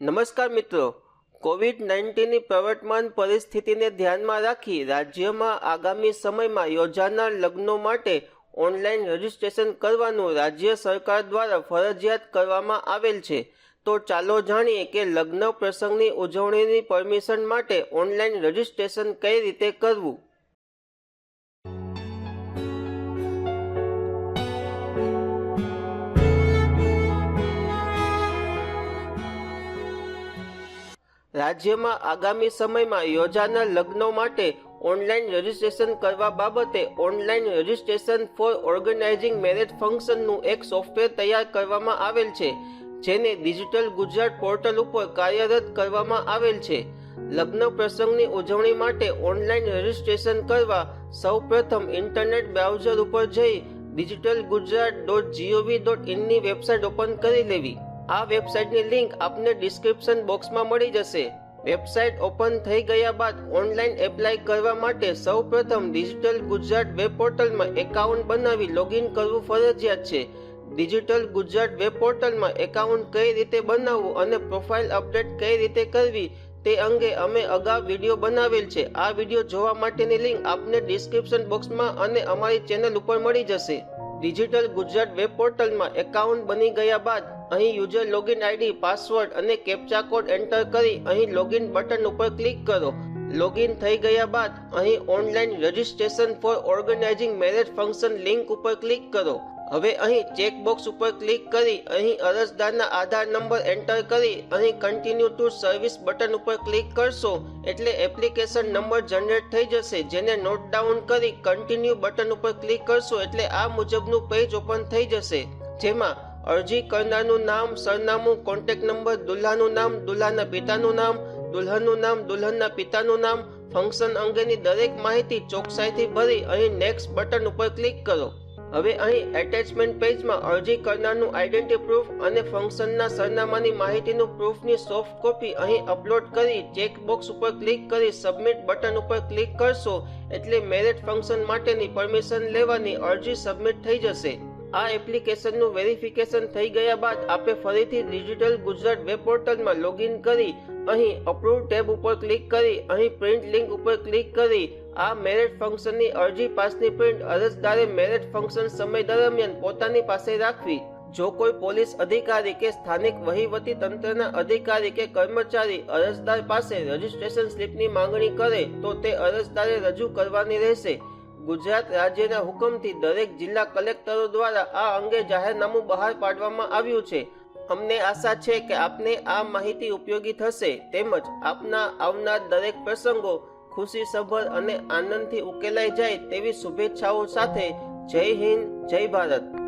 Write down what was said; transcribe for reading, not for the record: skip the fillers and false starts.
નમસ્કાર મિત્રો, કોવિડ-19ની પ્રવર્તમાન પરિસ્થિતિને ધ્યાનમાં રાખી રાજ્યમાં આગામી સમયમાં યોજાનાર લગ્નો માટે ઓનલાઈન રજીસ્ટ્રેશન કરવાનું રાજ્ય સરકાર દ્વારા ફરજિયાત કરવામાં આવેલ છે। તો ચાલો જાણીએ કે લગ્ન પ્રસંગની ઉજવણીની પરમિશન માટે ઓનલાઈન રજીસ્ટ્રેશન કઈ રીતે કરવું। રાજ્યમાં આગામી સમયમાં યોજાનાર લગ્નો માટે ઓનલાઈન રજીસ્ટ્રેશન કરવા બાબતે online registration for organising marriage ફંક્શનનું એક સોફ્ટવેર તૈયાર કરવામાં આવેલ છે, જેને ડિજિટલ ગુજરાત પોર્ટલ ઉપર કાર્યરત કરવામાં આવેલ છે। લગ્ન પ્રસંગની ઉજવણી માટે ઓનલાઈન રજીસ્ટ્રેશન કરવા સૌપ્રથમ ઇન્ટરનેટ બ્રાઉઝર ઉપર જઈ digitalgujarat.gov.in ની વેબસાઇટ ઓપન કરી લેવી। આ વેબસાઇટની લિંક આપને ડિસ્ક્રિપ્શન બોક્સમાં મળી જશે। વેબસાઇટ ઓપન થઈ ગયા બાદ ઓનલાઈન એપ્લાય કરવા માટે સૌપ્રથમ ડિજિટલ ગુજરાત વેબ પોર્ટલમાં એકાઉન્ટ બનાવી લોગિન કરવું ફરજિયાત છે। ડિજિટલ ગુજરાત વેબ પોર્ટલમાં એકાઉન્ટ કઈ રીતે બનાવવું અને પ્રોફાઇલ અપડેટ કઈ રીતે કરવી તે અંગે અમે અગાઉ વિડીયો બનાવેલ છે। આ વિડીયો જોવા માટેની લિંક આપને ડિસ્ક્રિપ્શન બોક્સમાં અને અમારી ચેનલ ઉપર મળી જશે। ડિજિટલ ગુજરાત વેબ પોર્ટલમાં એકાઉન્ટ બની ગયા બાદ અહીં યુઝર લોગિન આઈડી, પાસવર્ડ અને કેપ્ચા કોડ એન્ટર કરી અહીં લોગિન બટન ઉપર ક્લિક કરો। લોગિન થઈ ગયા બાદ અહીં online registration for organising marriage function link ઉપર ક્લિક કરો। હવે અહીં ચેકબોક્સ ઉપર ક્લિક કરી અહીં અરજદારના આધાર નંબર એન્ટર કરી અહીં કન્ટિન્યુ ટુ સર્વિસ બટન ઉપર ક્લિક કરશો એટલે એપ્લિકેશન નંબર જનરેટ થઈ જશે, જેને નોટ ડાઉન કરી કન્ટિન્યુ બટન ઉપર ક્લિક કરશો એટલે આ મુજબનું પેજ ઓપન થઈ જશે, જેમાં અરજી કરનારનું નામ, સરનામું, કોન્ટેક્ટ નંબર, દુલ્હાનું નામ, દુલ્હાના પિતાનું નામ, દુલ્હનનું નામ, દુલ્હનના પિતાનું નામ, ફંક્શન અંગેની દરેક માહિતી ચોકસાઈથી ભરી અહીં નેક્સ્ટ બટન ઉપર ક્લિક કરો। હવે અહીં એટેચમેન્ટ પેજમાં અરજી કરનારનું આઈડેન્ટિટી પ્રૂફ અને ફંક્શનના સરનામાની માહિતીનું પ્રૂફની સોફ્ટ કોપી અહીં અપલોડ કરી ચેકબોક્સ ઉપર ક્લિક કરી સબમિટ બટન ઉપર ક્લિક કરશો એટલે મેરેજ ફંક્શન માટેની પરમિશન લેવાની અરજી સબમિટ થઈ જશે। આ એપ્લિકેશનનું વેરિફિકેશન થઈ ગયા બાદ આપે ફરીથી ડિજિટલ ગુજરાત વેબ પોર્ટલમાં લોગિન કરી અહીં અપ્રૂવ ટેબ ઉપર ક્લિક કરી અહીં પ્રિન્ટ લિંક ઉપર ક્લિક કરી આ મેરેજ ફંક્શનની અરજી પાસની પ્રિન્ટ અરજદારે મેરેજ ફંક્શન સમય દરમિયાન પોતાની પાસે રાખવી। જો કોઈ પોલીસ અધિકારી કે સ્થાનિક વહીવટી તંત્રના અધિકારી કે કર્મચારી અરજદાર પાસે રજીસ્ટ્રેશન સ્લીપની માંગણી કરે તો તે અરજદારે રજૂ કરવાની રહેશે। ગુજરાત રાજ્યના હુકમથી દરેક જિલ્લા કલેક્ટરો દ્વારા આ અંગે જાહેરનામું બહાર પાડવામાં આવ્યું છે। અમને આશા છે કે આપને આ માહિતી ઉપયોગી થશે તેમજ આપના આવનાર દરેક પ્રસંગો ખુશીસભર અને આનંદથી ઉકેલાઈ જાય તેવી શુભેચ્છાઓ સાથે જય હિન્દ, જય ભારત।